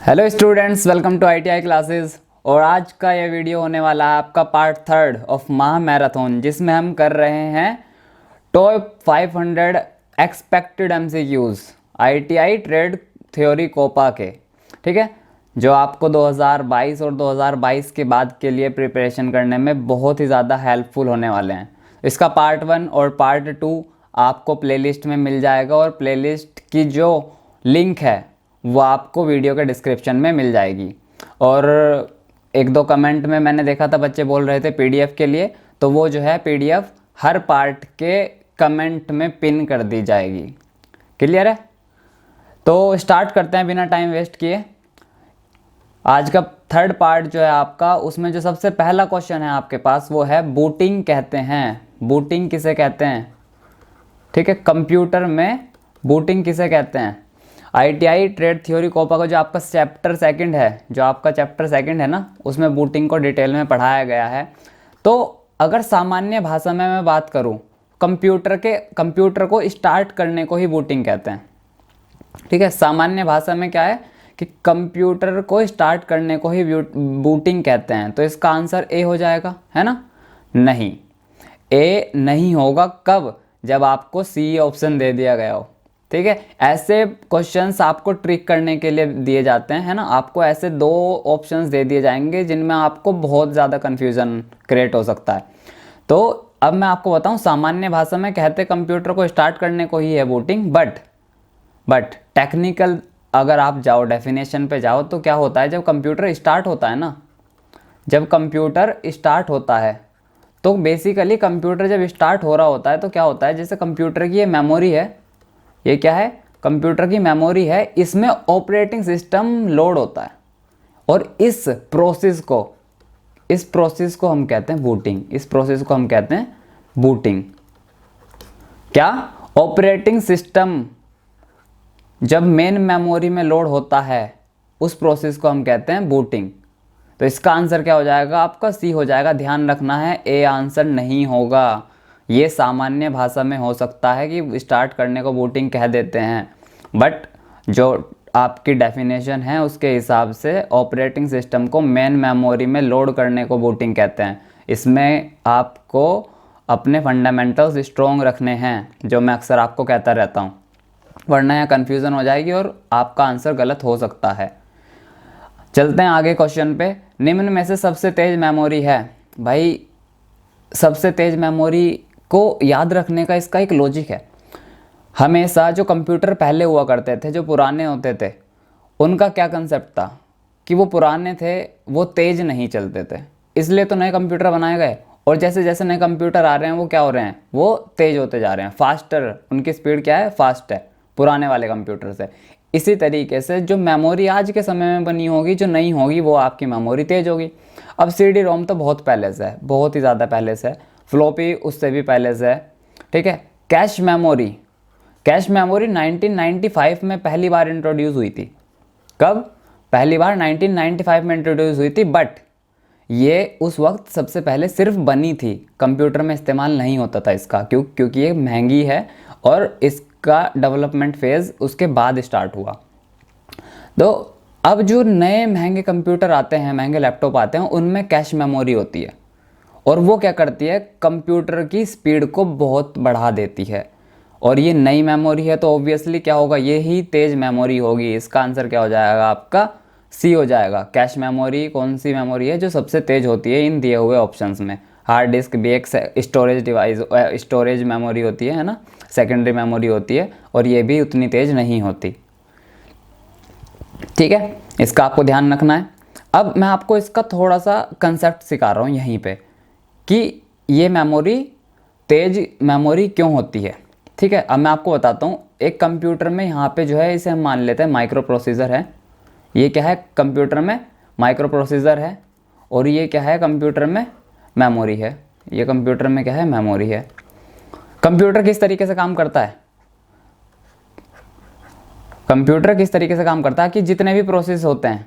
Hello students, welcome to ITI classes. और आज का ये वीडियो होने वाला है आपका पार्ट थर्ड ऑफ महा मैराथन, जिसमें हम कर रहे हैं top 500 expected MCQs ITI trade theory COPA के। ठीक है, जो आपको 2022 और 2022 के बाद के लिए प्रिपरेशन करने में बहुत ही ज़्यादा हेल्पफुल होने वाले हैं। इसका पार्ट 1 और पार्ट 2 आपको प्लेलिस्ट में मिल जाएगा, और प्लेलिस्ट की जो लिंक है वो आपको वीडियो के डिस्क्रिप्शन में मिल जाएगी। और एक दो कमेंट में मैंने देखा था बच्चे बोल रहे थे पीडीएफ के लिए, तो वो जो है पीडीएफ हर पार्ट के कमेंट में पिन कर दी जाएगी। क्लियर है? तो स्टार्ट करते हैं बिना टाइम वेस्ट किए। आज का थर्ड पार्ट जो है आपका, उसमें जो सबसे पहला क्वेश्चन है आपके पास वो है बूटिंग कहते हैं। बूटिंग किसे कहते हैं? ठीक है, कंप्यूटर में बूटिंग किसे कहते हैं? आईटीआई ट्रेड थ्योरी कोपा का जो आपका चैप्टर सेकंड है ना, उसमें बूटिंग को डिटेल में पढ़ाया गया है। तो अगर सामान्य भाषा में मैं बात करूं, कंप्यूटर को स्टार्ट करने को ही बूटिंग कहते हैं। ठीक है, सामान्य भाषा में क्या है कि कंप्यूटर को स्टार्ट करने को ही बूटिंग कहते हैं। तो इसका आंसर ए हो जाएगा, है ना? नहीं, ए नहीं होगा। कब? जब आपको सी ऑप्शन दे दिया गया हो। ठीक है, ऐसे क्वेश्चंस आपको ट्रिक करने के लिए दिए जाते हैं, है ना। आपको ऐसे दो ऑप्शंस दे दिए जाएंगे जिनमें आपको बहुत ज़्यादा कन्फ्यूज़न क्रिएट हो सकता है। तो अब मैं आपको बताऊं, सामान्य भाषा में कहते कंप्यूटर को स्टार्ट करने को ही है बूटिंग, बट टेक्निकल अगर आप जाओ, डेफिनेशन पे जाओ, तो क्या होता है जब कंप्यूटर स्टार्ट होता है ना, जब कंप्यूटर स्टार्ट होता है तो बेसिकली कंप्यूटर जब स्टार्ट हो रहा होता है तो क्या होता है, जैसे कंप्यूटर की ये मेमोरी है, ये क्या है? कंप्यूटर की मेमोरी है, इसमें ऑपरेटिंग सिस्टम लोड होता है, और इस प्रोसेस को हम कहते हैं बूटिंग। इस प्रोसेस को हम कहते हैं बूटिंग। क्या? ऑपरेटिंग सिस्टम जब मेन मेमोरी में लोड होता है, उस प्रोसेस को हम कहते हैं बूटिंग। तो इसका आंसर क्या हो जाएगा? आपका सी हो जाएगा। ध्यान रखना है, ए आंसर नहीं होगा। ये सामान्य भाषा में हो सकता है कि स्टार्ट करने को बूटिंग कह देते हैं, बट जो आपकी डेफिनेशन है उसके हिसाब से ऑपरेटिंग सिस्टम को मेन मेमोरी में लोड करने को बूटिंग कहते हैं। इसमें आपको अपने फंडामेंटल्स स्ट्रॉन्ग रखने हैं, जो मैं अक्सर आपको कहता रहता हूँ, वरना यहाँ कन्फ्यूज़न हो जाएगी और आपका आंसर गलत हो सकता है। चलते हैं आगे क्वेश्चन पे। निम्न में से सबसे तेज मेमोरी है। भाई, सबसे तेज मेमोरी को याद रखने का इसका एक लॉजिक है। हमेशा जो कंप्यूटर पहले हुआ करते थे, जो पुराने होते थे, उनका क्या कंसेप्ट था कि वो पुराने थे, वो तेज नहीं चलते थे, इसलिए तो नए कंप्यूटर बनाए गए। और जैसे जैसे नए कंप्यूटर आ रहे हैं वो क्या हो रहे हैं? वो तेज होते जा रहे हैं, फास्टर। उनकी स्पीड क्या है? फास्ट है, पुराने वाले कंप्यूटर से। इसी तरीके से जो मेमोरी आज के समय में बनी होगी, जो नहीं होगी, वो आपकी मेमोरी तेज होगी। अब सीडी रोम तो बहुत पहले से है, बहुत ही ज़्यादा पहले से है। फ्लॉपी उससे भी पहले से है। ठीक है, कैश मेमोरी 1995 में पहली बार इंट्रोड्यूस हुई थी। कब? पहली बार 1995 में इंट्रोड्यूस हुई थी, बट ये उस वक्त सबसे पहले सिर्फ बनी थी, कंप्यूटर में इस्तेमाल नहीं होता था इसका, क्योंकि ये महंगी है और इसका डेवलपमेंट फेज़ उसके बाद स्टार्ट हुआ। तो अब जो नए महंगे कंप्यूटर आते हैं, महंगे लैपटॉप आते हैं, उनमें कैश मेमोरी होती है, और वो क्या करती है? कंप्यूटर की स्पीड को बहुत बढ़ा देती है। और ये नई मेमोरी है तो ऑब्वियसली क्या होगा? ये ही तेज मेमोरी होगी। इसका आंसर क्या हो जाएगा? आपका सी हो जाएगा। कैश मेमोरी कौन सी मेमोरी है जो सबसे तेज होती है इन दिए हुए ऑप्शंस में? हार्ड डिस्क भी एक स्टोरेज डिवाइस, स्टोरेज मेमोरी होती है ना, सेकेंडरी मेमोरी होती है, और ये भी उतनी तेज नहीं होती। ठीक है, इसका आपको ध्यान रखना है। अब मैं आपको इसका थोड़ा सा कंसेप्ट सिखा रहा हूँ यहीं पे, कि ये मेमोरी तेज मेमोरी क्यों होती है। ठीक है, अब मैं आपको बताता हूँ। एक कंप्यूटर में यहाँ पे जो है, इसे हम मान लेते हैं माइक्रो प्रोसेसर है। ये क्या है? कंप्यूटर में माइक्रो प्रोसेसर है। और ये क्या है? कंप्यूटर में मेमोरी है। ये कंप्यूटर में क्या है? मेमोरी है। कंप्यूटर किस तरीके से काम करता है? कंप्यूटर किस तरीके से काम करता है कि जितने भी प्रोसेस होते हैं,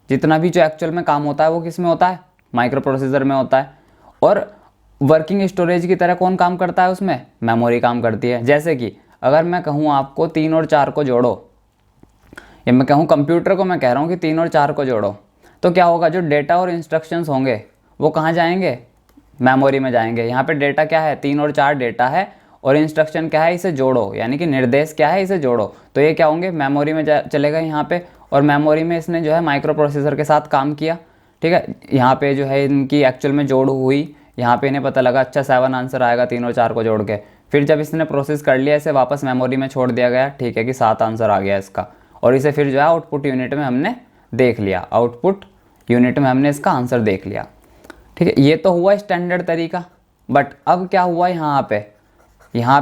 जितना भी जो एक्चुअल में काम होता है, वो किस में होता है? माइक्रो प्रोसेसर में होता है। और वर्किंग स्टोरेज की तरह कौन काम करता है उसमें? मेमोरी काम करती है। जैसे कि अगर मैं कहूँ आपको 3 और 4 को जोड़ो, या मैं कहूँ कंप्यूटर को मैं कह रहा हूँ कि 3 और 4 को जोड़ो, तो क्या होगा, जो डेटा और इंस्ट्रक्शंस होंगे वो कहाँ जाएंगे, मेमोरी में जाएंगे। यहाँ पे डेटा क्या है, 3 और 4 डेटा है, और इंस्ट्रक्शन क्या है, इसे जोड़ो, यानी कि निर्देश क्या है, इसे जोड़ो, तो ये क्या होंगे, मेमोरी में चले गए यहाँ पे। और मेमोरी में इसने जो है माइक्रो प्रोसेसर के साथ काम किया, ठीक है। यहाँ पे जो है इनकी एक्चुअल में जोड़ हुई, यहाँ पे इन्हें पता लगा अच्छा 7 आंसर आएगा 3 और 4 को जोड़ के। फिर जब इसने प्रोसेस कर लिया, इसे वापस मेमोरी में छोड़ दिया गया, ठीक है, कि 7 आंसर आ गया इसका। और इसे फिर जो है आउटपुट यूनिट में हमने देख लिया, आउटपुट यूनिट में हमने इसका आंसर देख लिया, ठीक है। ये तो हुआ स्टैंडर्ड तरीका। बट अब क्या हुआ यहाँ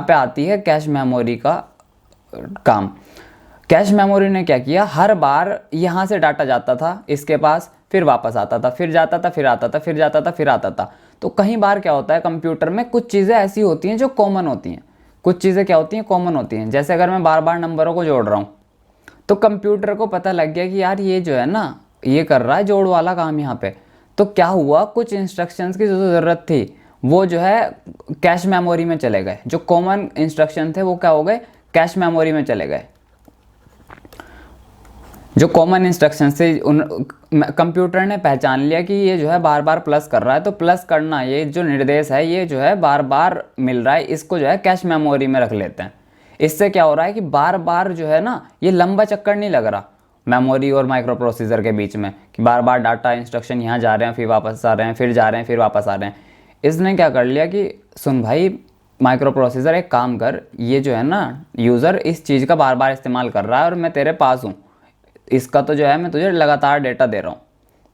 पे आती है कैश मेमोरी का काम। कैश मेमोरी ने क्या किया, हर बार यहाँ से डाटा जाता था इसके पास, फिर वापस आता था, फिर जाता था, फिर आता था, फिर जाता था, फिर आता था। तो कई बार क्या होता है, कंप्यूटर में कुछ चीज़ें ऐसी होती हैं जो कॉमन होती हैं, कुछ चीज़ें क्या होती हैं, कॉमन होती हैं। जैसे अगर मैं बार बार नंबरों को जोड़ रहा हूँ, तो कंप्यूटर को पता लग गया कि यार ये जो है ना, ये कर रहा है जोड़ वाला काम यहाँ पे। तो क्या हुआ, कुछ इंस्ट्रक्शंस की जो ज़रूरत थी वो जो है कैश मेमोरी में चले गए, जो कॉमन इंस्ट्रक्शन थे वो क्या हो गए, कैश मेमोरी में चले गए। जो कॉमन इंस्ट्रक्शन थे उन कंप्यूटर ने पहचान लिया कि ये जो है बार बार प्लस कर रहा है, तो प्लस करना, ये जो निर्देश है ये जो है बार बार मिल रहा है, इसको जो है कैश मेमोरी में रख लेते हैं। इससे क्या हो रहा है कि बार बार जो है ना, ये लंबा चक्कर नहीं लग रहा मेमोरी और माइक्रो प्रोसेसर के बीच में, कि बार बार डाटा इंस्ट्रक्शन यहाँ जा रहे हैं, फिर वापस आ रहे हैं, फिर जा रहे हैं, फिर वापस आ रहे हैं। इसने क्या कर लिया कि सुन भाई माइक्रो प्रोसेसर, एक काम कर, ये जो है ना यूज़र इस चीज़ का बार बार इस्तेमाल कर रहा है और मैं तेरे पास हूँ, इसका तो जो है मैं तुझे लगातार डेटा दे रहा हूँ,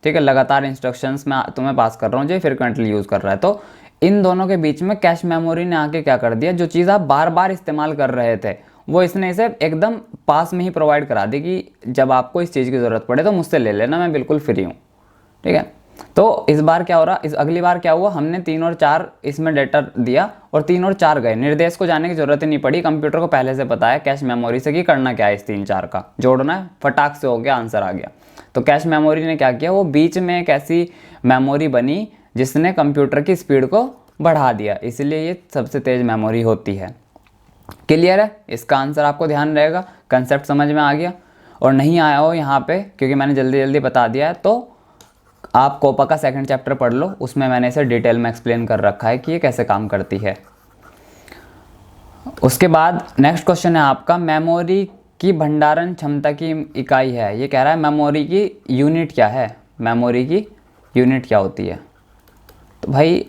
ठीक है, लगातार इंस्ट्रक्शंस मैं तुम्हें पास कर रहा हूँ जो फ्रिक्वेंटली यूज़ कर रहा है। तो इन दोनों के बीच में कैश मेमोरी ने आके क्या कर दिया, जो चीज़ आप बार बार इस्तेमाल कर रहे थे वो इसने इसे एकदम पास में ही प्रोवाइड करा दी कि जब आपको इस चीज़ की ज़रूरत पड़े तो मुझसे ले लेना, मैं बिल्कुल फ्री हूँ, ठीक है। तो इस बार क्या हो रहा, इस अगली बार क्या हुआ, हमने 3 और 4 इसमें डेटा दिया और 3 और 4 गए, निर्देश को जाने की जरूरत ही नहीं पड़ी, कंप्यूटर को पहले से पता है कैश मेमोरी से कि करना क्या है, इस 3-4 का जोड़ना है, फटाक से हो गया, आंसर आ गया। तो कैश मेमोरी ने क्या किया, वो बीच में एक ऐसी मेमोरी बनी जिसने कंप्यूटर की स्पीड को बढ़ा दिया, इसलिए ये सबसे तेज मेमोरी होती है। क्लियर है, इसका आंसर आपको ध्यान रहेगा, कंसेप्ट समझ में आ गया। और नहीं आया हो यहाँ पे क्योंकि मैंने जल्दी जल्दी बता दिया है, तो आप कोपा का 2nd चैप्टर पढ़ लो, उसमें मैंने इसे डिटेल में एक्सप्लेन कर रखा है कि ये कैसे काम करती है। उसके बाद नेक्स्ट क्वेश्चन है आपका, मेमोरी की भंडारण क्षमता की इकाई है। ये कह रहा है मेमोरी की यूनिट क्या है, मेमोरी की यूनिट क्या होती है। तो भाई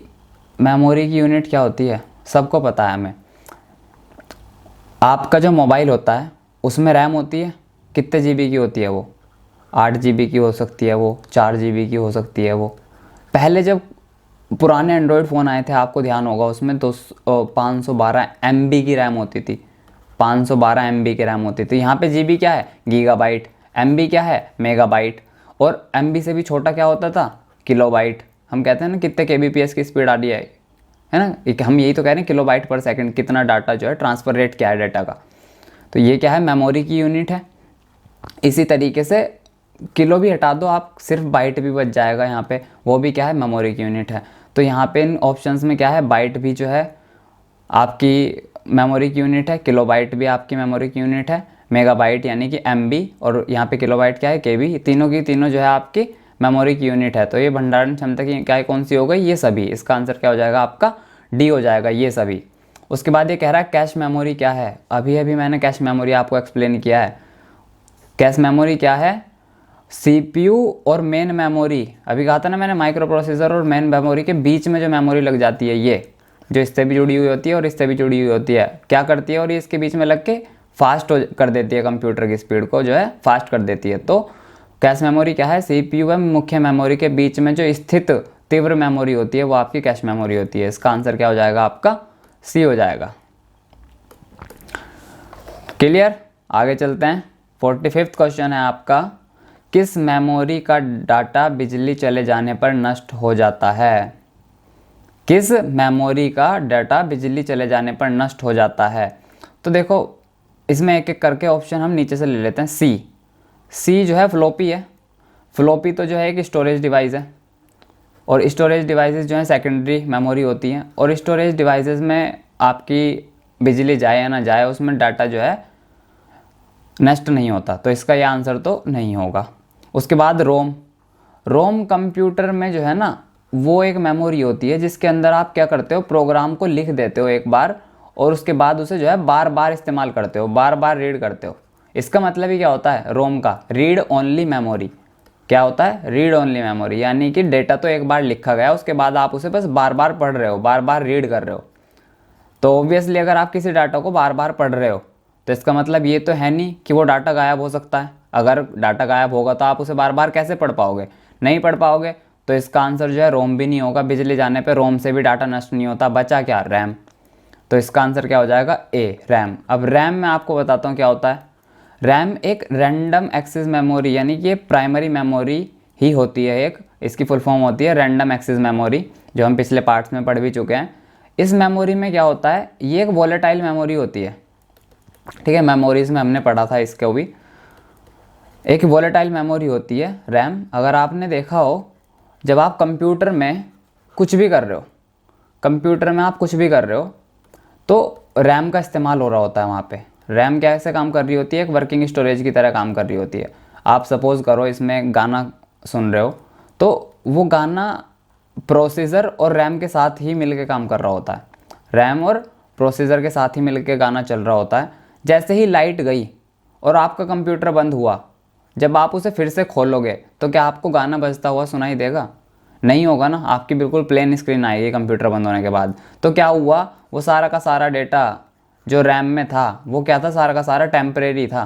मेमोरी की यूनिट क्या होती है सबको पता है हमें। आपका जो मोबाइल होता है उसमें रैम होती है, कितने GB की होती है वो, 8 GB की हो सकती है वो, 4 GB की हो सकती है वो। पहले जब पुराने एंड्रॉयड फ़ोन आए थे आपको ध्यान होगा, उसमें 512 MB की रैम होती थी, 512 MB की रैम होती थी। यहाँ पे GB क्या है, गीगाबाइट, MB क्या है, मेगाबाइट, और MB से भी छोटा क्या होता था, किलोबाइट। हम कहते हैं ना कितने kbps की स्पीड आ रही है ना, हम यही तो कह रहे हैं किलोबाइट पर सेकंड, कितना डाटा जो है ट्रांसफ़र रेट क्या है डाटा का। तो ये क्या है, मेमोरी की यूनिट है। इसी तरीके से किलो भी हटा दो आप, सिर्फ बाइट भी बच जाएगा यहाँ पे, वो भी क्या है, मेमोरी की यूनिट है। तो यहाँ पे इन ऑप्शंस में क्या है, बाइट भी जो है आपकी मेमोरी की यूनिट है, किलोबाइट भी आपकी मेमोरी की यूनिट है, मेगाबाइट यानी कि MB, और यहाँ पे किलोबाइट क्या है, KB, तीनों की तीनों जो है आपकी मेमोरी की यूनिट है। तो ये भंडारण क्षमता की इकाई कौन सी हो गई, ये सभी। इसका आंसर क्या हो जाएगा आपका, D हो जाएगा, ये सभी। उसके बाद ये कह रहा है कैश मेमोरी क्या है। अभी अभी मैंने कैश मेमोरी आपको एक्सप्लेन किया है। कैश मेमोरी क्या है, CPU और मेन मेमोरी, अभी कहा था ना मैंने, माइक्रो प्रोसेसर और मेन मेमोरी के बीच में जो मेमोरी लग जाती है, ये जो इससे भी जुड़ी हुई होती है और इससे भी जुड़ी हुई होती है, क्या करती है, और ये इसके बीच में लग के फास्ट कर देती है, कंप्यूटर की स्पीड को जो है फास्ट कर देती है। तो कैश मेमोरी क्या है, CPU व मुख्य मेमोरी के बीच में जो स्थित तीव्र मेमोरी होती है वो आपकी कैश मेमोरी होती है। इसका आंसर क्या हो जाएगा आपका, C हो जाएगा। क्लियर, आगे चलते हैं। 45वां क्वेश्चन है आपका, किस मेमोरी का डाटा बिजली चले जाने पर नष्ट हो जाता है। किस मेमोरी का डाटा बिजली चले जाने पर नष्ट हो जाता है। तो देखो इसमें एक एक करके ऑप्शन हम नीचे से ले लेते हैं। सी जो है फ्लॉपी है। फ्लॉपी तो जो है एक स्टोरेज डिवाइस है, और स्टोरेज डिवाइसेस जो है सेकेंडरी मेमोरी होती हैं, और स्टोरेज डिवाइसेस में आपकी बिजली जाए या ना जाए उसमें डाटा जो है नष्ट नहीं होता, तो इसका ये आंसर तो नहीं होगा। उसके बाद रोम। रोम कंप्यूटर में जो है ना वो एक मेमोरी होती है जिसके अंदर आप क्या करते हो, प्रोग्राम को लिख देते हो एक बार और उसके बाद उसे जो है बार बार इस्तेमाल करते हो, बार बार रीड करते हो। इसका मतलब ही क्या होता है रोम का, रीड ओनली मेमोरी। क्या होता है, रीड ओनली मेमोरी, यानी कि डेटा तो एक बार लिखा गया उसके बाद आप उसे बस बार बार पढ़ रहे हो, बार बार रीड कर रहे हो। तो ऑब्वियसली अगर आप किसी डाटा को बार बार पढ़ रहे हो तो इसका मतलब ये तो है नहीं कि वो डाटा गायब हो सकता है। अगर डाटा गायब होगा तो आप उसे बार बार कैसे पढ़ पाओगे, नहीं पढ़ पाओगे। तो इसका आंसर जो है रोम भी नहीं होगा, बिजली जाने पे रोम से भी डाटा नष्ट नहीं होता, बचा क्या, रैम। तो इसका आंसर क्या हो जाएगा, ए, रैम। अब रैम मैं आपको बताता हूँ क्या होता है। रैम एक रैंडम एक्सेस मेमोरी, यानी कि ये प्राइमरी मेमोरी ही होती है एक, इसकी फुल फॉर्म होती है रैंडम एक्सेस मेमोरी, जो हम पिछले पार्ट्स में पढ़ भी चुके हैं। इस मेमोरी में क्या होता है, ये एक वॉलेटाइल मेमोरी होती है, ठीक है। मेमोरीज में हमने पढ़ा था इसको भी, एक वॉलेटाइल मेमोरी होती है रैम। अगर आपने देखा हो जब आप कंप्यूटर में कुछ भी कर रहे हो, कंप्यूटर में आप कुछ भी कर रहे हो तो रैम का इस्तेमाल हो रहा होता है वहाँ पे। रैम कैसे काम कर रही होती है, एक वर्किंग स्टोरेज की तरह काम कर रही होती है। आप सपोज़ करो इसमें गाना सुन रहे हो तो वो गाना प्रोसेसर और रैम के साथ ही मिलके काम कर रहा होता है, रैम और प्रोसेसर के साथ ही मिलके गाना चल रहा होता है। जैसे ही लाइट गई और आपका कंप्यूटर बंद हुआ, जब आप उसे फिर से खोलोगे तो क्या आपको गाना बजता हुआ सुनाई देगा, नहीं होगा ना, आपकी बिल्कुल प्लेन स्क्रीन आएगी कंप्यूटर बंद होने के बाद। तो क्या हुआ, वो सारा का सारा डेटा जो रैम में था वो क्या था, सारा का सारा टेम्परेरी था,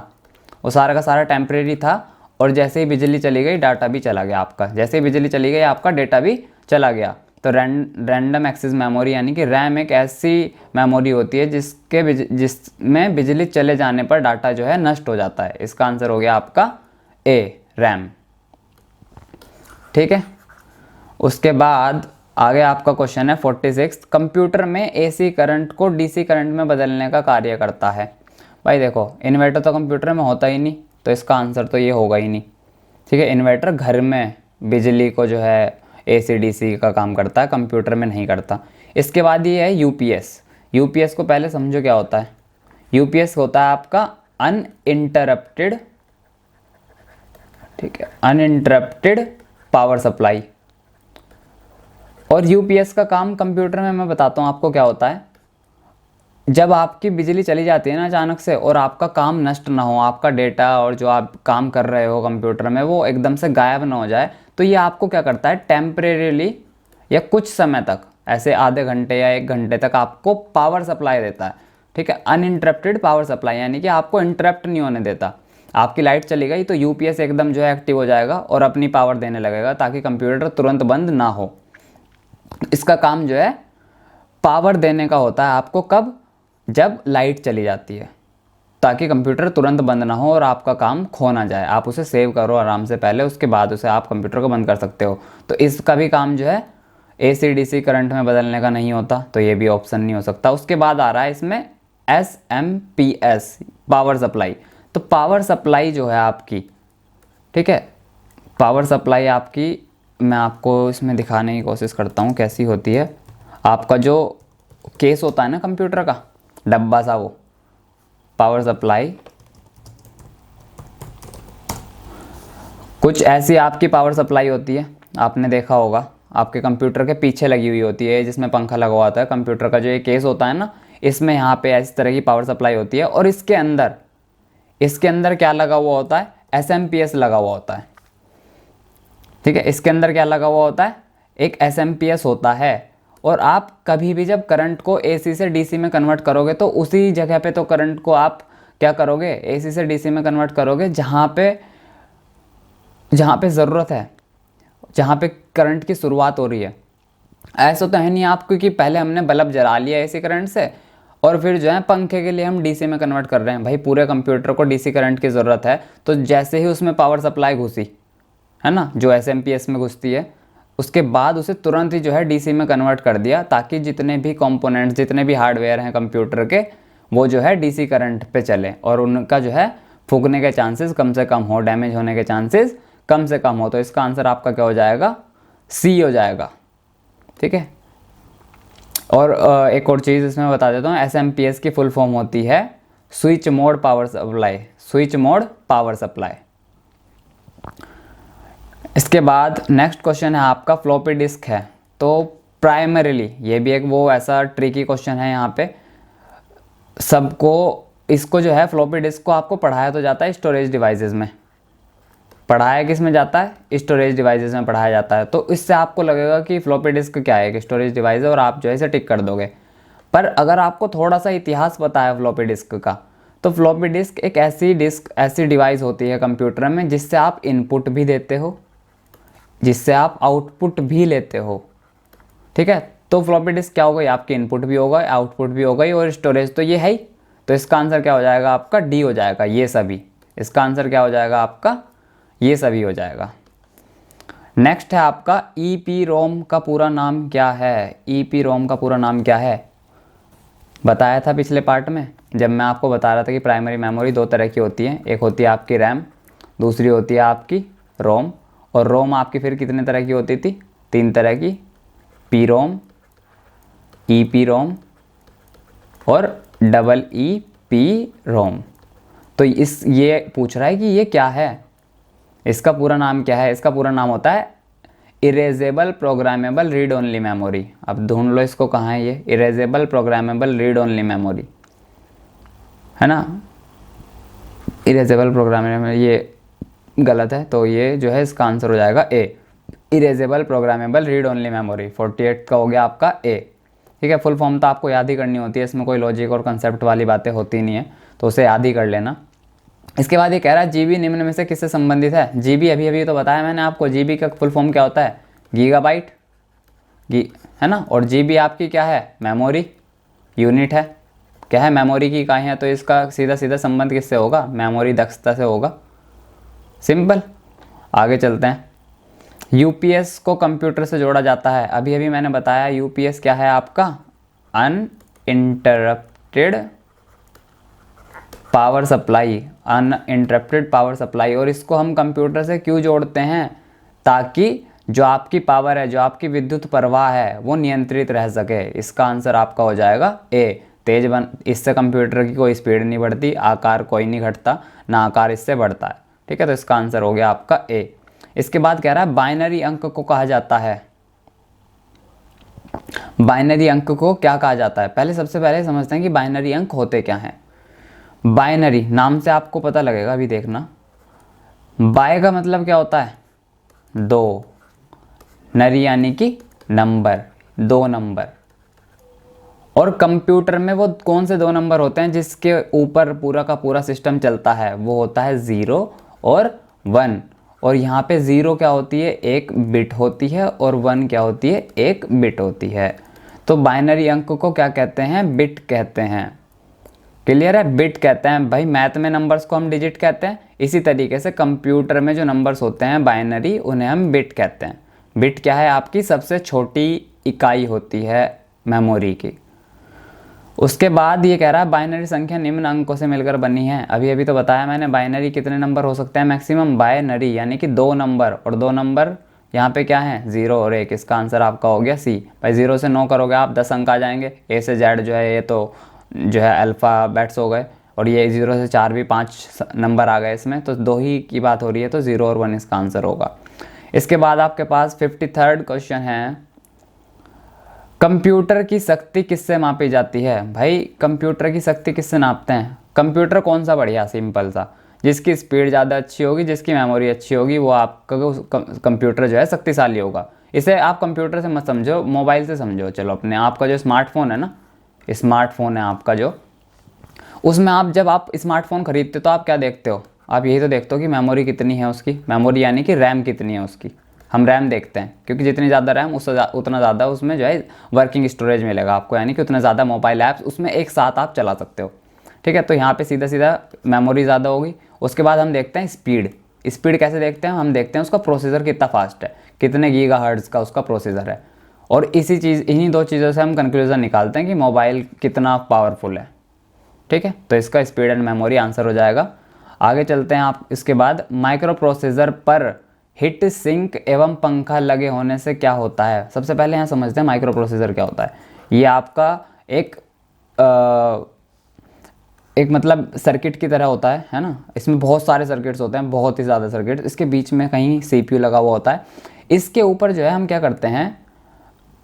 वो सारा का सारा टेम्परेरी था। और जैसे ही बिजली चली गई डाटा भी चला गया आपका, जैसे ही बिजली चली गई आपका डेटा भी चला गया। तो रैंडम एक्सेस मेमोरी यानी कि रैम एक ऐसी मेमोरी होती है जिसमें बिजली चले जाने पर डाटा जो है नष्ट हो जाता है। इसका आंसर हो गया आपका ए, रैम, ठीक है। उसके बाद आगे आपका क्वेश्चन है 46, कंप्यूटर में एसी करंट को डीसी करंट में बदलने का कार्य करता है। भाई देखो, इन्वर्टर तो कंप्यूटर में होता ही नहीं, तो इसका आंसर तो ये होगा ही नहीं, ठीक है। इन्वर्टर घर में बिजली को जो है एसी डीसी का काम करता है, कंप्यूटर में नहीं करता। इसके बाद ये है यूपीएस। यूपीएस को पहले समझो क्या होता है। यूपीएस होता है आपका अनइंटरप्टेड, ठीक है, अनइंटरप्टेड पावर सप्लाई। और यूपीएस का काम कंप्यूटर में मैं बताता हूँ आपको क्या होता है। जब आपकी बिजली चली जाती है ना अचानक से और आपका काम नष्ट ना हो, आपका डेटा और जो आप काम कर रहे हो कंप्यूटर में वो एकदम से गायब ना हो जाए, तो ये आपको क्या करता है, टेम्परेरीली या कुछ समय तक, ऐसे आधे घंटे या 1 घंटे तक आपको पावर सप्लाई देता है, ठीक है। अनइंटरप्टेड पावर सप्लाई यानी कि आपको इंटरप्ट नहीं होने देता। आपकी लाइट चली गई तो यूपीएस एकदम जो है एक्टिव हो जाएगा और अपनी पावर देने लगेगा ताकि कंप्यूटर तुरंत बंद ना हो। इसका काम जो है पावर देने का होता है आपको, कब, जब लाइट चली जाती है, ताकि कंप्यूटर तुरंत बंद ना हो और आपका काम खो ना जाए। आप उसे सेव करो आराम से पहले, उसके बाद उसे आप कंप्यूटर को बंद कर सकते हो। तो इसका भी काम जो है एसी डीसी करंट में बदलने का नहीं होता, तो ये भी ऑप्शन नहीं हो सकता। उसके बाद आ रहा है इसमें एसएमपीएस, पावर सप्लाई। तो पावर सप्लाई जो है आपकी, ठीक है, पावर सप्लाई आपकी मैं आपको इसमें दिखाने की कोशिश करता हूँ कैसी होती है। आपका जो केस होता है ना कंप्यूटर का, डब्बा सा, वो पावर सप्लाई कुछ ऐसी आपकी पावर सप्लाई होती है। आपने देखा होगा आपके कंप्यूटर के पीछे लगी हुई होती है जिसमें पंखा लगा हुआ होता है। कंप्यूटर का जो ये केस होता है ना, इसमें यहाँ पे इस तरह की पावर सप्लाई होती है और इसके अंदर क्या लगा हुआ होता है, एसएमपीएस लगा हुआ होता है, ठीक है। इसके अंदर क्या लगा हुआ होता है, एक एसएमपीएस होता है। और आप कभी भी जब करंट को एसी से डीसी में कन्वर्ट करोगे तो उसी जगह पे तो करंट को आप क्या करोगे, एसी से डीसी में कन्वर्ट करोगे जहाँ पे ज़रूरत है, जहाँ पे करंट की शुरुआत हो रही है। ऐसा तो है नहीं आप, क्योंकि पहले हमने बल्ब जला लिया एसी करंट से और फिर जो है पंखे के लिए हम डीसी में कन्वर्ट कर रहे हैं। भाई पूरे कंप्यूटर को डीसी करंट की ज़रूरत है, तो जैसे ही उसमें पावर सप्लाई घुसी है ना, जो एसएमपीएस में घुसती है, उसके बाद उसे तुरंत ही जो है डीसी में कन्वर्ट कर दिया ताकि जितने भी कंपोनेंट्स, जितने भी हार्डवेयर हैं कंप्यूटर के, वो जो है डीसी करंट पे चले और उनका जो है फूकने के चांसेस कम से कम हो, डैमेज होने के चांसेस कम से कम हो। तो इसका आंसर आपका क्या हो जाएगा, सी हो जाएगा, ठीक है। और एक और चीज़ इसमें बता देता हूँ, एसएमपीएस की फुल फॉर्म होती है switch mode power supply, switch mode power supply. इसके बाद नेक्स्ट क्वेश्चन है आपका फ्लॉपी डिस्क है। तो प्राइमरीली ये भी एक वो ऐसा ट्रिकी क्वेश्चन है, यहाँ पे सबको इसको जो है फ्लॉपी डिस्क को आपको पढ़ाया तो जाता है स्टोरेज डिवाइसेस में, पढ़ाया किस में जाता है, स्टोरेज डिवाइसेस में पढ़ाया जाता है। तो इससे आपको लगेगा कि फ्लॉपी डिस्क क्या है, कि स्टोरेज डिवाइस है, और आप जो है इसे टिक कर दोगे। पर अगर आपको थोड़ा सा इतिहास पता है फ्लॉपी डिस्क का, तो फ्लॉपी डिस्क एक ऐसी डिवाइस होती है कंप्यूटर में जिससे आप इनपुट भी देते हो, जिससे आप आउटपुट भी लेते हो। ठीक है, तो फ्लॉपी डिस्क क्या हो गई, आपकी इनपुट भी हो गई, आउटपुट भी हो गई, और स्टोरेज तो ये है ही। तो इसका आंसर क्या हो जाएगा आपका, डी हो जाएगा, ये सभी। इसका आंसर क्या हो जाएगा आपका, ये सभी हो जाएगा। नेक्स्ट है आपका EEPROM का पूरा नाम क्या है। EEPROM का पूरा नाम क्या है, बताया था पिछले पार्ट में जब मैं आपको बता रहा था कि प्राइमरी मेमोरी दो तरह की होती है, एक होती है आपकी रैम, दूसरी होती है आपकी रोम। और रोम आपकी फिर कितने तरह की होती थी, 3 तरह की, PROM, EEPROM और EEPROM। तो ये पूछ रहा है कि ये क्या है, इसका पूरा नाम क्या है। इसका पूरा नाम होता है erasable programmable read only memory. अब ढूंढ लो इसको कहाँ है, ये erasable programmable read only memory है ना। इरेजेबल प्रोग्रामेबल ये गलत है, तो ये जो है इसका आंसर हो जाएगा A, erasable programmable read only memory. 48 का हो गया आपका ए। ठीक है, फुल फॉर्म तो आपको याद ही करनी होती है, इसमें कोई लॉजिक और कंसेप्ट वाली बातें होती नहीं है, तो उसे याद ही कर लेना। इसके बाद ये कह रहा है जीबी निम्न में से किससे संबंधित है। जीबी अभी तो बताया मैंने आपको, जीबी का फुल फॉर्म क्या होता है, गीगाबाइट, है ना। और जीबी आपकी क्या है, मेमोरी यूनिट है, क्या है, मेमोरी की इकाई है। तो इसका सीधा सीधा संबंध किससे होगा, मेमोरी दक्षता से होगा, सिंपल। आगे चलते हैं। यूपीएस को कंप्यूटर से जोड़ा जाता है। अभी मैंने बताया यूपीएस क्या है आपका, uninterrupted power supply, uninterrupted power supply. और इसको हम कंप्यूटर से क्यों जोड़ते हैं, ताकि जो आपकी पावर है, जो आपकी विद्युत प्रवाह है, वो नियंत्रित रह सके। इसका आंसर आपका हो जाएगा ए, तेज बन। इससे कंप्यूटर की कोई स्पीड नहीं बढ़ती, आकार कोई नहीं घटता, ना आकार इससे बढ़ता है। ठीक है, तो इसका आंसर हो गया आपका ए। इसके बाद कह रहा है बाइनरी अंक को कहा जाता है। बाइनरी अंक को क्या कहा जाता है, सबसे पहले समझते हैं कि बाइनरी अंक होते क्या हैं। बाइनरी नाम से आपको पता लगेगा, अभी देखना। बाय का मतलब क्या होता है, 2, नरी यानी कि नंबर, 2 नंबर। और कंप्यूटर में वो कौन से 2 नंबर होते हैं जिसके ऊपर पूरा का पूरा सिस्टम चलता है, वो होता है 0 और 1। और यहाँ पे 0 क्या होती है, 1 बिट होती है, और 1 क्या होती है, 1 बिट होती है। तो बाइनरी अंक को क्या कहते हैं, बिट कहते हैं। क्लियर है, बिट कहते हैं भाई। मैथ में नंबर्स को हम डिजिट कहते हैं, इसी तरीके से कंप्यूटर में जो नंबर्स होते हैं बाइनरी, उन्हें हम बिट कहते हैं। बिट क्या है, आपकी सबसे छोटी इकाई होती है मेमोरी की। उसके बाद ये कह रहा है बाइनरी संख्या निम्न अंकों से मिलकर बनी है। अभी तो बताया मैंने, बाइनरी कितने नंबर हो सकते हैं मैक्सिमम, बाइनरी यानी कि 2 नंबर, और 2 नंबर यहाँ पे क्या है, 0 और 1। इसका आंसर आपका हो गया सी। भाई 0 से 9 करोगे आप, 10 अंक आ जाएंगे। ए से जेड जो है, ये तो जो है अल्फ़ाबेट्स हो गए, और ये 0 से 4 भी 5 नंबर आ गए इसमें, तो 2 ही की बात हो रही है, तो 0 और 1 इसका आंसर होगा। इसके बाद आपके पास 53rd क्वेश्चन है, कंप्यूटर की शक्ति किससे मापी जाती है। भाई कंप्यूटर की शक्ति किससे नापते हैं, कंप्यूटर कौन सा बढ़िया, सिंपल सा, जिसकी स्पीड ज़्यादा अच्छी होगी, जिसकी मेमोरी अच्छी होगी, वो आपका कंप्यूटर जो है शक्तिशाली होगा। इसे आप कंप्यूटर से मत समझो, मोबाइल से समझो। चलो अपने आपका जो स्मार्टफोन है ना, स्मार्टफोन है आपका जो, उसमें आप जब आप स्मार्टफोन खरीदते हो तो आप क्या देखते हो, आप यही तो देखते हो कि मेमोरी कितनी है उसकी, मेमोरी यानी कि रैम कितनी है उसकी। हम रैम देखते हैं, क्योंकि जितनी ज़्यादा रैम उतना ज़्यादा उसमें जो है वर्किंग स्टोरेज मिलेगा आपको, यानी कि उतना ज़्यादा मोबाइल ऐप्स उसमें एक साथ आप चला सकते हो। ठीक है, तो यहाँ पे सीधा सीधा मेमोरी ज़्यादा होगी। उसके बाद हम देखते हैं स्पीड। स्पीड कैसे देखते हैं, हम देखते हैं उसका प्रोसेसर कितना फास्ट है, कितने गीगाहर्ट्ज़ का उसका प्रोसेसर है। और इन्हीं 2 चीज़ों से हम कंक्लूजन निकालते हैं कि मोबाइल कितना पावरफुल है। ठीक है, तो इसका स्पीड एंड मेमोरी आंसर हो जाएगा। आगे चलते हैं आप। इसके बाद माइक्रो प्रोसेसर पर हीट सिंक एवं पंखा लगे होने से क्या होता है। सबसे पहले यहाँ समझते हैं माइक्रो प्रोसेसर क्या होता है। ये आपका एक एक मतलब सर्किट की तरह होता है ना। इसमें बहुत सारे सर्किट्स होते हैं, बहुत ही ज़्यादा सर्किट। इसके बीच में कहीं CPU लगा हुआ होता है। इसके ऊपर जो है हम क्या करते हैं,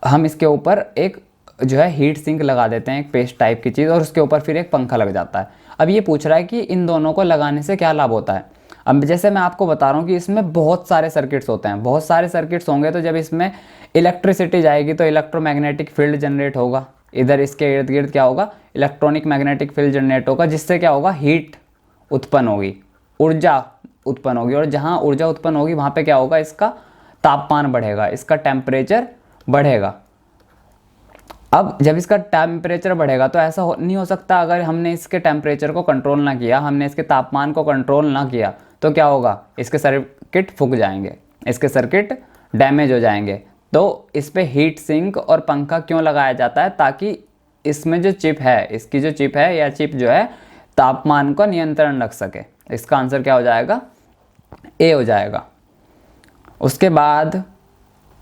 हम इसके ऊपर एक जो है हीट सिंक लगा देते हैं, एक पेस्ट टाइप की चीज़, और उसके ऊपर फिर एक पंखा लग जाता है। अब ये पूछ रहा है कि इन दोनों को लगाने से क्या लाभ होता है। अब जैसे मैं आपको बता रहा हूँ कि इसमें बहुत सारे सर्किट्स होते हैं, बहुत सारे सर्किट्स होंगे, तो जब इसमें इलेक्ट्रिसिटी जाएगी तो इलेक्ट्रोमैग्नेटिक फील्ड जनरेट होगा। इधर इसके इर्द गिर्द क्या होगा, इलेक्ट्रॉनिक मैग्नेटिक फील्ड जनरेट होगा, जिससे क्या होगा, हीट उत्पन्न होगी, ऊर्जा उत्पन्न होगी। और जहाँ ऊर्जा उत्पन्न होगी वहाँ पे क्या होगा, इसका तापमान बढ़ेगा, इसका टेम्परेचर बढ़ेगा। अब जब इसका टेम्परेचर बढ़ेगा तो ऐसा नहीं हो सकता, अगर हमने इसके टेम्परेचर को कंट्रोल ना किया, हमने इसके तापमान को कंट्रोल ना किया, तो क्या होगा, इसके सर्किट फूक जाएंगे, इसके सर्किट डैमेज हो जाएंगे। तो इस पे हीट सिंक और पंखा क्यों लगाया जाता है, ताकि इसमें जो चिप है, इसकी जो चिप है या चिप जो है, तापमान को नियंत्रण रख सके। इसका आंसर क्या हो जाएगा, ए हो जाएगा। उसके बाद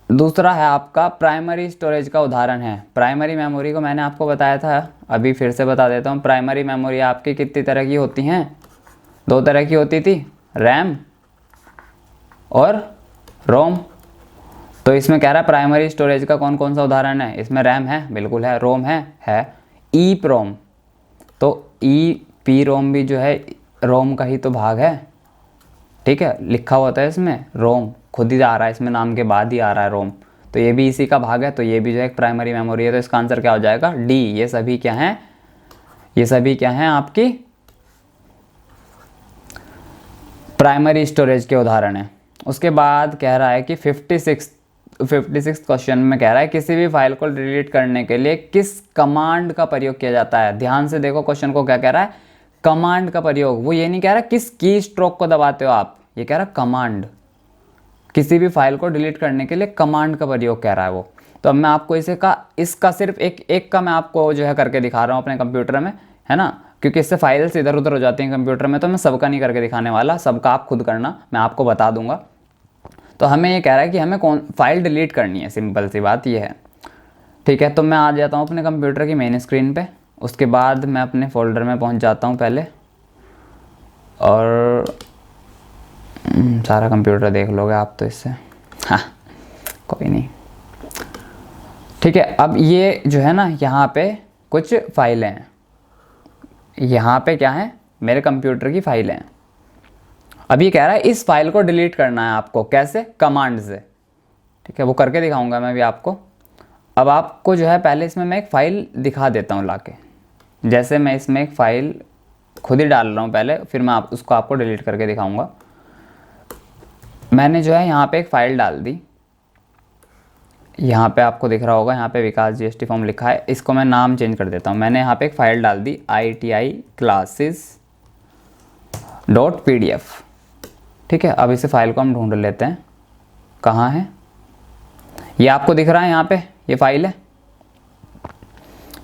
दूसरा है आपका प्राइमरी स्टोरेज का उदाहरण है। प्राइमरी मेमोरी को मैंने आपको बताया था, अभी फिर से बता देता हूँ। प्राइमरी मेमोरी आपकी कितनी तरह की होती हैं, 2 तरह की होती थी, रैम और रोम। तो इसमें कह रहा है प्राइमरी स्टोरेज का कौन कौन सा उदाहरण है। इसमें रैम है, बिल्कुल है। रोम है ईप्रोम। तो ईपीरोम भी जो है रोम का ही तो भाग है, ठीक है, लिखा होता है इसमें रोम, खुद ही आ रहा है, इसमें नाम के बाद ही आ रहा है रोम, तो ये भी इसी का भाग है। तो ये भी जो है एक प्राइमरी मेमोरी है। तो इसका आंसर क्या हो जाएगा, डी। ये सभी क्या हैं, ये सभी क्या हैं, आपकी प्राइमरी स्टोरेज के उदाहरण है। उसके बाद कह रहा है कि 56 क्वेश्चन में कह रहा है किसी भी फाइल को डिलीट करने के लिए किस कमांड का प्रयोग किया जाता है। ध्यान से देखो क्वेश्चन को, क्या कह रहा है, कमांड का प्रयोग। वो ये नहीं कह रहा किस की स्ट्रोक को दबाते हो आप, ये कह रहा कमांड। किसी भी फाइल को डिलीट करने के लिए कमांड का प्रयोग कह रहा है वो। तो अब मैं आपको इसका सिर्फ एक का मैं आपको जो है करके दिखा रहा हूँ अपने कंप्यूटर में, है ना, क्योंकि इससे फाइल्स इधर उधर हो जाती हैं कंप्यूटर में। तो मैं सबका नहीं करके दिखाने वाला, सबका आप खुद करना, मैं आपको बता दूंगा। तो हमें ये कह रहा है कि हमें कौन फाइल डिलीट करनी है, सिंपल सी बात ये है, ठीक है। तो मैं आ जाता हूँ अपने कंप्यूटर की मेन स्क्रीन पे। उसके बाद मैं अपने फोल्डर में पहुँच जाता हूँ पहले, और सारा कंप्यूटर देख लोगे आप तो इससे, हाँ कोई नहीं, ठीक है। अब ये जो है ना, यहाँ पे कुछ फाइलें हैं, यहाँ पे क्या है, मेरे कंप्यूटर की फाइलें हैं। अब ये कह रहा है इस फाइल को डिलीट करना है आपको, कैसे, कमांड से, ठीक है, वो करके दिखाऊंगा मैं भी आपको। अब आपको जो है पहले इसमें मैं एक फ़ाइल दिखा देता हूँ लाके। जैसे मैं इसमें एक फ़ाइल खुद ही डाल रहा हूँ पहले, फिर मैं उसको आपको डिलीट करके दिखाऊंगा। मैंने जो है यहाँ पे एक फ़ाइल डाल दी, यहाँ पे आपको दिख रहा होगा, यहाँ पे विकास GST फॉर्म लिखा है। इसको मैं नाम चेंज कर देता हूँ। मैंने यहाँ पे एक फ़ाइल डाल दी ITI classes.pdf, ठीक है। अब इसे फाइल को हम ढूंढ लेते हैं, कहाँ है, ये आपको दिख रहा है यहाँ पे, ये फाइल है,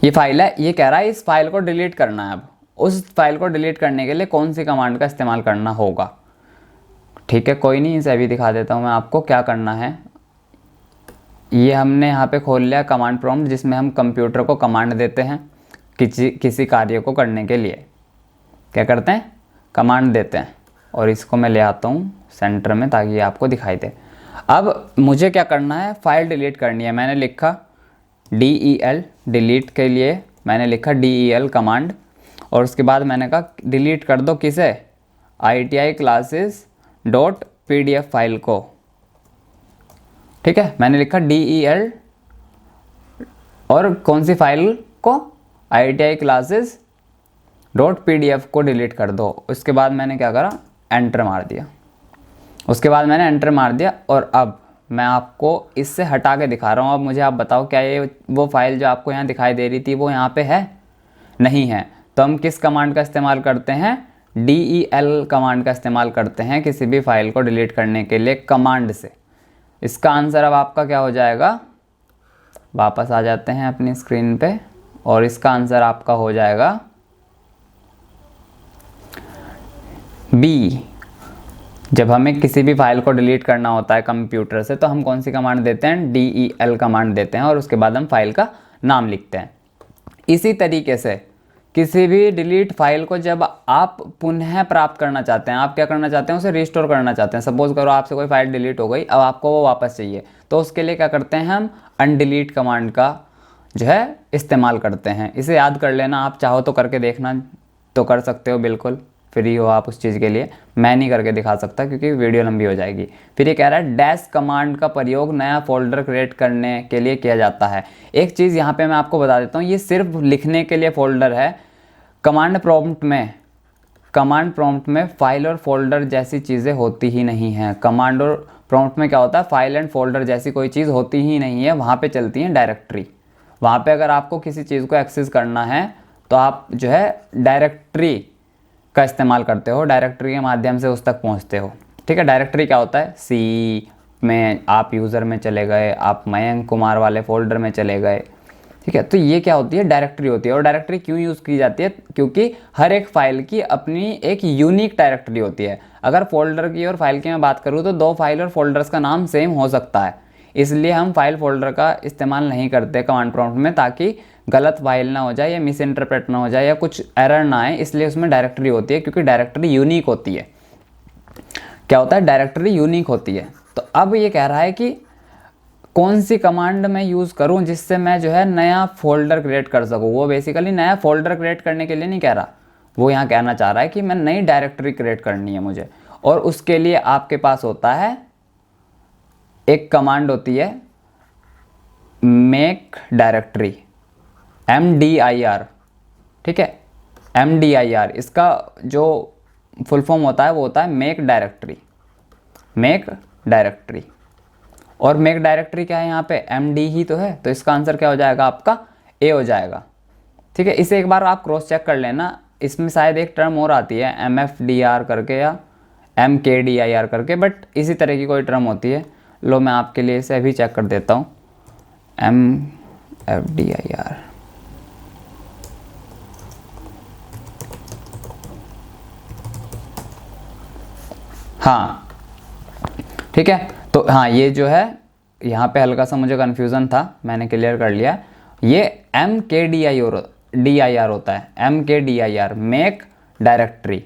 ये फाइल है। ये कह रहा है इस फाइल को डिलीट करना है। अब उस फाइल को डिलीट करने के लिए कौन सी कमांड का इस्तेमाल करना होगा, ठीक है। कोई नहीं, इसे अभी दिखा देता हूँ मैं आपको क्या करना है। ये हमने यहाँ पे खोल लिया कमांड प्रॉम्प्ट, जिसमें हम कंप्यूटर को कमांड देते हैं किसी कार्य को करने के लिए। क्या करते हैं, कमांड देते हैं। और इसको मैं ले आता हूँ सेंटर में ताकि ये आपको दिखाई दे। अब मुझे क्या करना है, फाइल डिलीट करनी है। मैंने लिखा DEL, डिलीट के लिए मैंने लिखा DEL कमांड, और उसके बाद मैंने कहा डिलीट कर दो किसे, ITI classes.pdf फाइल को, ठीक है। मैंने लिखा DEL और कौन सी फाइल को, ITI classes.pdf को डिलीट कर दो। उसके बाद मैंने क्या करा, एंटर मार दिया। उसके बाद मैंने एंटर मार दिया, और अब मैं आपको इससे हटा के दिखा रहा हूँ। अब मुझे आप बताओ, क्या ये वो फाइल जो आपको यहाँ दिखाई दे रही थी वो यहाँ पे है, नहीं है। तो हम किस कमांड का इस्तेमाल करते हैं, DEL कमांड का इस्तेमाल करते हैं किसी भी फाइल को डिलीट करने के लिए कमांड से। इसका आंसर अब आपका क्या हो जाएगा, वापस आ जाते हैं अपनी स्क्रीन पे, और इसका आंसर आपका हो जाएगा बी। जब हमें किसी भी फाइल को डिलीट करना होता है कंप्यूटर से, तो हम कौन सी कमांड देते हैं, DEL कमांड देते हैं, और उसके बाद हम फाइल का नाम लिखते हैं। इसी तरीके से किसी भी डिलीट फाइल को जब आप पुनः प्राप्त करना चाहते हैं, आप क्या करना चाहते हैं, उसे रिस्टोर करना चाहते हैं। सपोज करो आपसे कोई फाइल डिलीट हो गई, अब आपको वो वापस चाहिए, तो उसके लिए क्या करते हैं, हम अनडिलीट कमांड का जो है इस्तेमाल करते हैं। इसे याद कर लेना, आप चाहो तो करके देखना तो कर सकते हो, बिल्कुल फ्री हो आप उस चीज़ के लिए। मैं नहीं करके दिखा सकता क्योंकि वीडियो लंबी हो जाएगी। फिर ये कह रहा है डैश कमांड का प्रयोग नया फोल्डर क्रिएट करने के लिए किया जाता है। एक चीज़ यहाँ पे मैं आपको बता देता हूँ, ये सिर्फ लिखने के लिए फोल्डर है। कमांड प्रॉम्प्ट में फाइल और फोल्डर जैसी चीज़ें होती ही नहीं हैं। कमांड और प्रॉम्प्ट में क्या होता है, फाइल एंड फोल्डर जैसी कोई चीज़ होती ही नहीं है, वहाँ पे चलती है डायरेक्टरी। वहाँ पे अगर आपको किसी चीज़ को एक्सेस करना है तो आप जो है डायरेक्टरी का इस्तेमाल करते हो, डायरेक्टरी के माध्यम से उस तक पहुँचते हो। ठीक है, डायरेक्टरी क्या होता है, सी में आप यूज़र में चले गए, आप मयंक कुमार वाले फोल्डर में चले गए। ठीक है, तो ये क्या होती है, डायरेक्टरी होती है। और डायरेक्टरी क्यों यूज़ की जाती है, क्योंकि हर एक फाइल की अपनी एक यूनिक डायरेक्टरी होती है। अगर फोल्डर की और फाइल की मैं बात करूँ तो दो फाइल और फोल्डर्स का नाम सेम हो सकता है, इसलिए हम फाइल फोल्डर का इस्तेमाल नहीं करते कमांड प्रॉम्प्ट में, ताकि गलत फाइल ना हो जाए या मिस इंटरप्रेट ना हो जाए या कुछ एरर ना आए, इसलिए उसमें डायरेक्टरी होती है, क्योंकि डायरेक्टरी यूनिक होती है। क्या होता है, डायरेक्टरी यूनिक होती है। तो अब ये कह रहा है कि कौन सी कमांड मैं यूज़ करूं जिससे मैं जो है नया फोल्डर क्रिएट कर सकूं। वो बेसिकली नया फोल्डर क्रिएट करने के लिए नहीं कह रहा, वो यहाँ कहना चाह रहा है कि मैं नई डायरेक्टरी क्रिएट करनी है मुझे। और उसके लिए आपके पास होता है एक कमांड होती है मेक डायरेक्टरी, MDIR। ठीक है, MDIR इसका जो फुल फॉर्म होता है वो होता है मेक डायरेक्टरी। मेक डायरेक्टरी और मेक डायरेक्टरी क्या है, यहाँ पे MD ही तो है, तो इसका आंसर क्या हो जाएगा, आपका A हो जाएगा। ठीक है, इसे एक बार आप क्रॉस चेक कर लेना, इसमें शायद एक टर्म और आती है MFDR करके या MKDIR करके, बट इसी तरह की कोई टर्म होती है। लो मैं आपके लिए इसे अभी चेक कर देता हूँ, MFDIR। हाँ ठीक है, तो हाँ ये जो है यहाँ पे हल्का सा मुझे कन्फ्यूज़न था, मैंने क्लियर कर लिया। ये MKDIR होता है, MKDIR मेक डायरेक्टरी।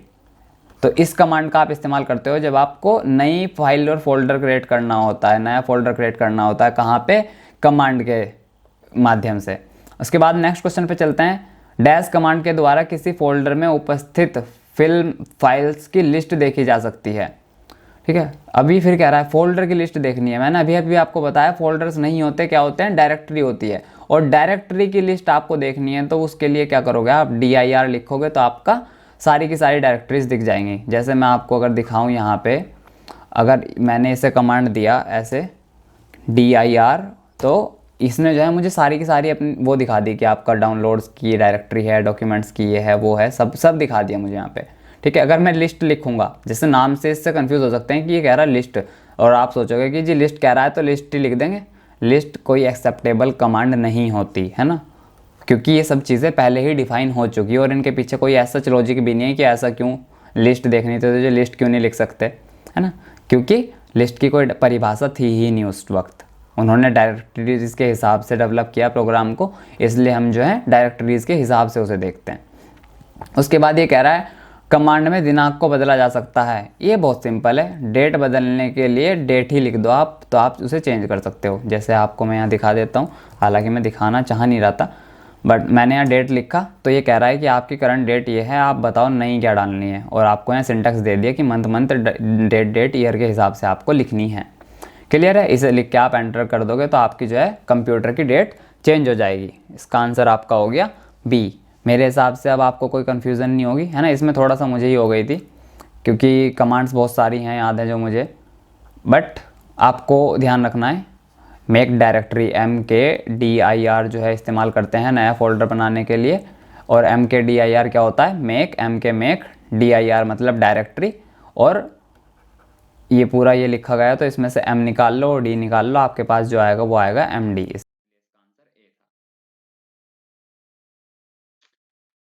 तो इस कमांड का आप इस्तेमाल करते हो जब आपको नई फाइल और फोल्डर क्रिएट करना होता है, नया फोल्डर क्रिएट करना होता है, कहाँ पे, कमांड के माध्यम से। उसके बाद नेक्स्ट क्वेश्चन पे चलते हैं। डैश कमांड के द्वारा किसी फोल्डर में उपस्थित फिल्म फाइल्स की लिस्ट देखी जा सकती है। ठीक है, अभी फिर कह रहा है फोल्डर की लिस्ट देखनी है। मैंने अभी अभी आपको बताया फोल्डर्स नहीं होते, क्या होते हैं, डायरेक्टरी होती है। और डायरेक्टरी की लिस्ट आपको देखनी है तो उसके लिए क्या करोगे, आप DIR लिखोगे तो आपका सारी की सारी डायरेक्टरीज दिख जाएंगी। जैसे मैं आपको अगर दिखाऊं यहाँ पे, अगर मैंने इसे कमांड दिया ऐसे DIR, तो इसने जो है मुझे सारी की सारी अपनी वो दिखा दी कि आपका डाउनलोड्स की डायरेक्टरी है, डॉक्यूमेंट्स की ये है वो है, सब दिखा दिया मुझे यहाँ पे। ठीक है, अगर मैं लिस्ट लिखूंगा, जैसे नाम से इससे कंफ्यूज हो सकते हैं कि ये कह रहा है लिस्ट, और आप सोचोगे कि जी लिस्ट कह रहा है तो लिस्ट ही लिख देंगे। लिस्ट कोई एक्सेप्टेबल कमांड नहीं होती है ना, क्योंकि ये सब चीज़ें पहले ही डिफाइन हो चुकी है और इनके पीछे कोई ऐसा लॉजिक भी नहीं है कि ऐसा क्यों लिस्ट देखनी थी तो जो लिस्ट क्यों नहीं लिख सकते, है ना, क्योंकि लिस्ट की कोई परिभाषा थी ही नहीं उस वक्त। उन्होंने डायरेक्टरीज के हिसाब से डेवलप किया प्रोग्राम को, इसलिए हम जो है डायरेक्टरीज के हिसाब से उसे देखते हैं। उसके बाद ये कह रहा है कमांड में दिनांक को बदला जा सकता है। ये बहुत सिंपल है, डेट बदलने के लिए डेट ही लिख दो आप, तो आप उसे चेंज कर सकते हो। जैसे आपको मैं यहाँ दिखा देता हूँ, हालांकि मैं दिखाना चाह नहीं रहा था, बट मैंने यहाँ डेट लिखा तो ये कह रहा है कि आपकी करंट डेट ये है, आप बताओ नई क्या डालनी है। और आपको यहाँ सिंटेक्स दे दिया कि मंथ डेट ईयर के हिसाब से आपको लिखनी है। क्लियर है, इसे लिख के आप एंटर कर दोगे तो आपकी जो है कंप्यूटर की डेट चेंज हो जाएगी। इसका आंसर आपका हो गया B। मेरे हिसाब से अब आपको कोई कन्फ्यूज़न नहीं होगी, है ना। इसमें थोड़ा सा मुझे ही हो गई थी क्योंकि कमांड्स बहुत सारी हैं याद है जो मुझे, बट आपको ध्यान रखना है मेक डायरेक्टरी MKDIR जो है इस्तेमाल करते हैं नया फोल्डर बनाने के लिए। और MKDIR क्या होता है, मेक DIR मतलब डायरेक्टरी। और ये पूरा ये लिखा गया तो इसमें से M निकाल लो और D निकाल लो, आपके पास जो आएगा वो आएगा MD। इसका आंसर A था।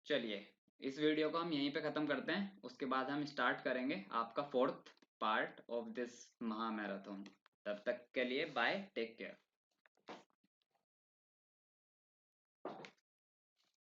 चलिए इस वीडियो को हम यहीं पे ख़त्म करते हैं, उसके बाद हम स्टार्ट करेंगे आपका 4th पार्ट ऑफ दिस महा मैराथन। तब तक के लिए बाय, टेक केयर।